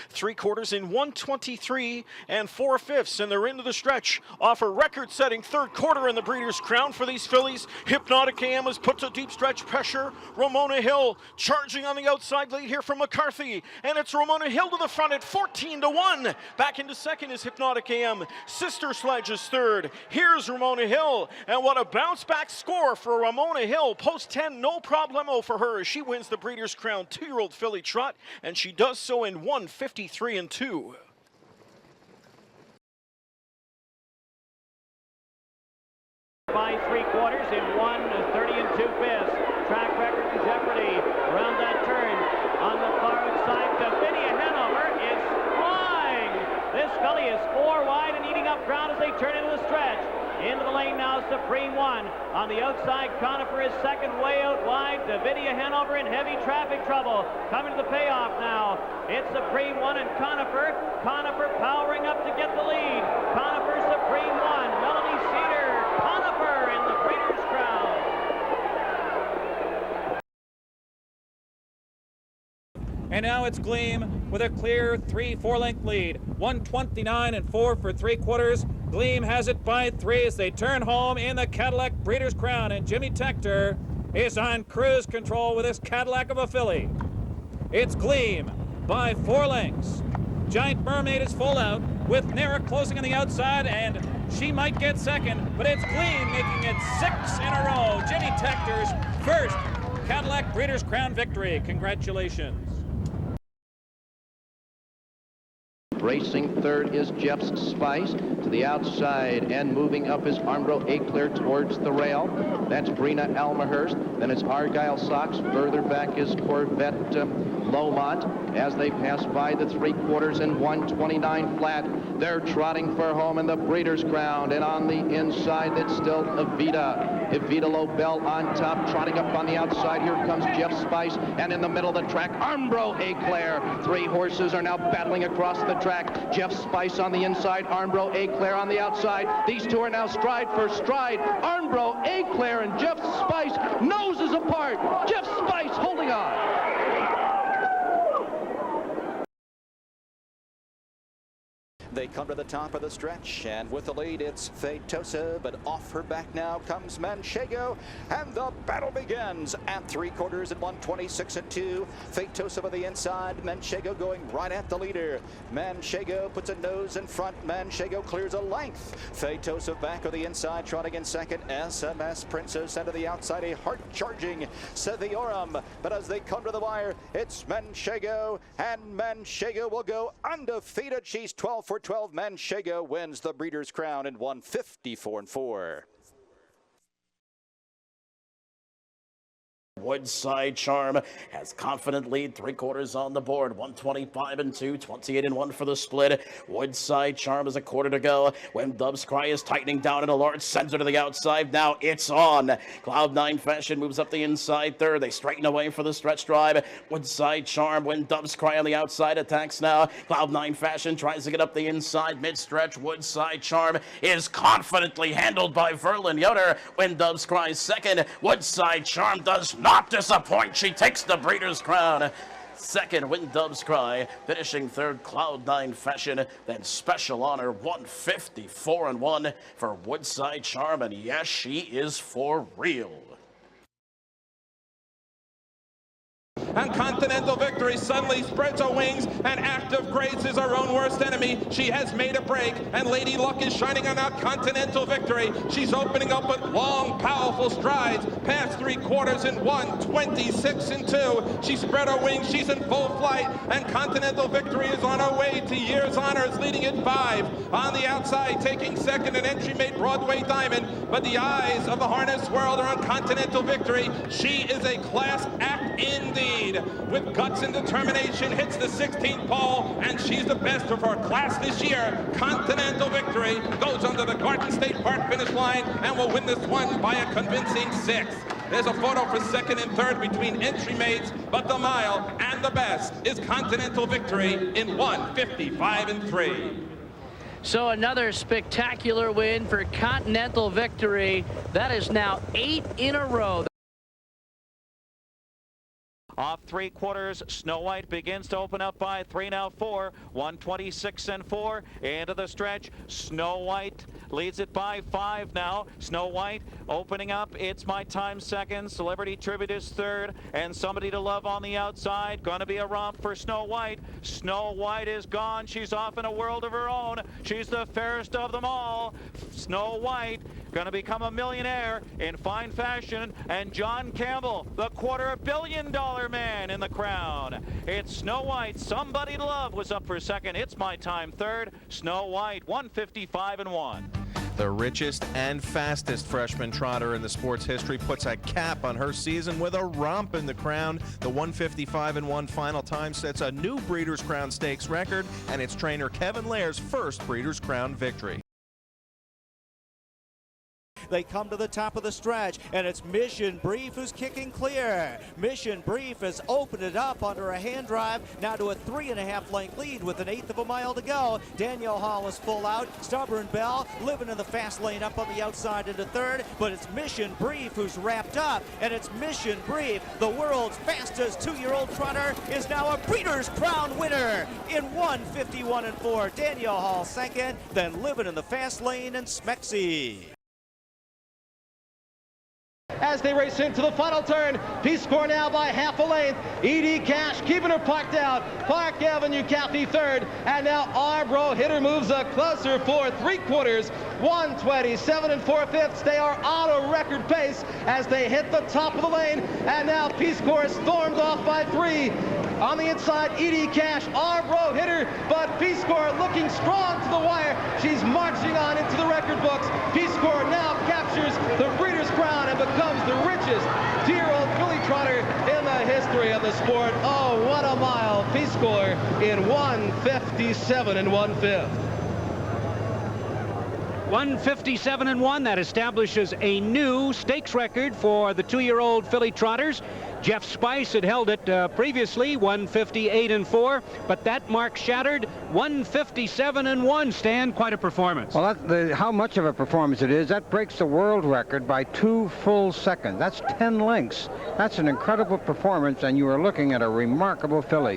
3 quarters in 1:23 and 4/5, and they're into the stretch off a record-setting third quarter in the Breeders' Crown for these fillies. Hypnotic AM has put a deep stretch pressure. Ramona Hill charging on the outside lead here from McCarthy, and it's Ramona Hill to the front at 14-1. Back into second is Hypnotic AM. Sister Sledge is third. Here's Ramona Hill, and what a bounce-back score for Ramona Hill. Post 10, no problemo for her as she wins the Breeders' Crown 2-year-old filly trot, and she does so in 1:53-2. By 3 quarters in 1:30 2/5. Track record in jeopardy around that turn on the far outside. Davinia Hanover is flying. This filly is 4 wide and eating up ground as they turn into the stretch. Into the lane now, Supreme One. On the outside, Conifer is second, way out wide. Davinia Hanover in heavy traffic trouble. Coming to the payoff now. It's Supreme One and Conifer. Conifer powering up to get the lead. Conifer, Supreme One. Melanie Cedar, Conifer in the Breeders' Crown. And now it's Gleam with a clear 3-4 lead. 1:29-4 for 3 quarters. Gleam has it by 3 as they turn home in the Cadillac Breeders' Crown, and Jimmy Tector is on cruise control with his Cadillac of a filly. It's Gleam by 4 lengths. Giant Mermaid is full out with Nera closing on the outside, and she might get second, but it's Gleam making it 6 in a row. Jimmy Tector's first Cadillac Breeders' Crown victory. Congratulations. Racing third is Jeff's Spice to the outside, and moving up is Armbro Eclair towards the rail. That's Brina Almahurst. Then it's Argyle Sox. Further back is Corvette Lomont as they pass by the 3 quarters in 1:29 flat. They're trotting for home in the Breeders' Crown, and on the inside it's still Evita Lobel on top, trotting up on the outside. Here comes Jeff Spice, and in the middle of the track, Armbro Eclair. 3 horses are now battling across the track. Jeff Spice on the inside, Armbro Eclair on the outside. These two are now stride for stride. Armbro Eclair and Jeff Spice, noses apart. Jeff Spice holding on. They come to the top of the stretch, and with the lead it's Feitosa, but off her back now comes Manchego, and the battle begins at 3 quarters at 1:26-2. Feitosa by the inside, Manchego going right at the leader. Manchego puts a nose in front. Manchego clears a length. Feitosa back on the inside, trotting in second. SMS Princess into the outside, a hard-charging Saviorum, but as they come to the wire, it's Manchego, and Manchego will go undefeated. She's 12 for 12. Manchego wins the Breeders' Crown in 1:54-4. Woodside Charm has confident lead, 3 quarters on the board, 1:25-2, 28-1 for the split. Woodside Charm is a quarter to go when Dub's Cry is tightening down in a large center to the outside. Now it's on. Cloud9 Fashion moves up the inside third. They straighten away for the stretch drive. Woodside Charm when Dub's Cry on the outside attacks now. Cloud9 Fashion tries to get up the inside mid-stretch. Woodside Charm is confidently handled by Verlin Yoder when Dub's Cry second. Woodside Charm does not disappoint. She takes the Breeders' Crown. Second, when Dubs Cry. Finishing third, Cloud9 Fashion. Then Special Honor, 1:54-1 for Woodside Charm. And yes, she is for real. And Continental Victory suddenly spreads her wings, and Active Grace is her own worst enemy. She has made a break, and Lady Luck is shining on out Continental Victory. She's opening up with long, powerful strides, past 3 quarters in 1:26-2. She spread her wings, she's in full flight, and Continental Victory is on her way to year's honors, leading at 5. On the outside, taking second, an entry made Broadway Diamond, but the eyes of the harness world are on Continental Victory. She is a class act indeed. With guts and determination, hits the 16th pole, and she's the best of her class this year. Continental Victory goes under the Garden State Park finish line and will win this one by a convincing 6. There's a photo for second and third between entry mates, but the mile and the best is Continental Victory in 1:55-3. So another spectacular win for Continental Victory. That is now 8 in a row. Off 3/4, Snow White begins to open up by 3, now 4. 126 and 4 into the stretch. Snow White leads it by 5 now. Snow White opening up. It's My Time second. Celebrity Tribute is third. And Somebody to Love on the outside. Going to be a romp for Snow White. Snow White is gone. She's off in a world of her own. She's the fairest of them all. Snow White going to become a millionaire in fine fashion. And John Campbell, the $250 million man in the crown. It's Snow White. Somebody to Love was up for second. It's My Time third. Snow White 155 and 1. The richest and fastest freshman trotter in the sport's history puts a cap on her season with a romp in the crown. The 155 and 1 final time sets a new Breeders' Crown Stakes record, and it's trainer Kevin Lair's first Breeders' Crown victory. They come to the top of the stretch, and it's Mission Brief who's kicking clear. Mission Brief has opened it up under a hand drive, now to a 3.5 length lead with 1/8 of a mile to go. Danielle Hall is full out. Stubborn Bell living in the fast lane up on the outside into third, but it's Mission Brief who's wrapped up, and it's Mission Brief, the world's fastest 2-year-old trotter, is now a Breeders' Crown winner in 151 and 4. Danielle Hall second, then living in the fast lane and Smexy. As they race into the final turn, Peace Corps now by 1/2 length. E.D. Cash keeping her parked out. Park Avenue Kathy third. And now Arbro Hitter moves up closer for 3/4. 127 and 4/5. They are on a record pace as they hit the top of the lane. And now Peace Corps stormed off by 3. On the inside, E.D. Cash, Arbro Hitter, but Peace Corps looking strong to the wire. She's marching on into the record books. Peace Corps now captures the Breeders' Crown and becomes the richest dear Old Filly trotter in the history of the sport. Oh, what a mile. Peace Corps in 157 and 1/5. 157 and 1. That establishes a new stakes record for the 2-year-old filly trotters. Jeff Spice had held it previously, 158 and 4, but that mark shattered. 157 and 1. Stan, quite a performance. Well, how much of a performance it is, that breaks the world record by 2 full seconds. That's 10 lengths. That's an incredible performance, and you are looking at a remarkable filly.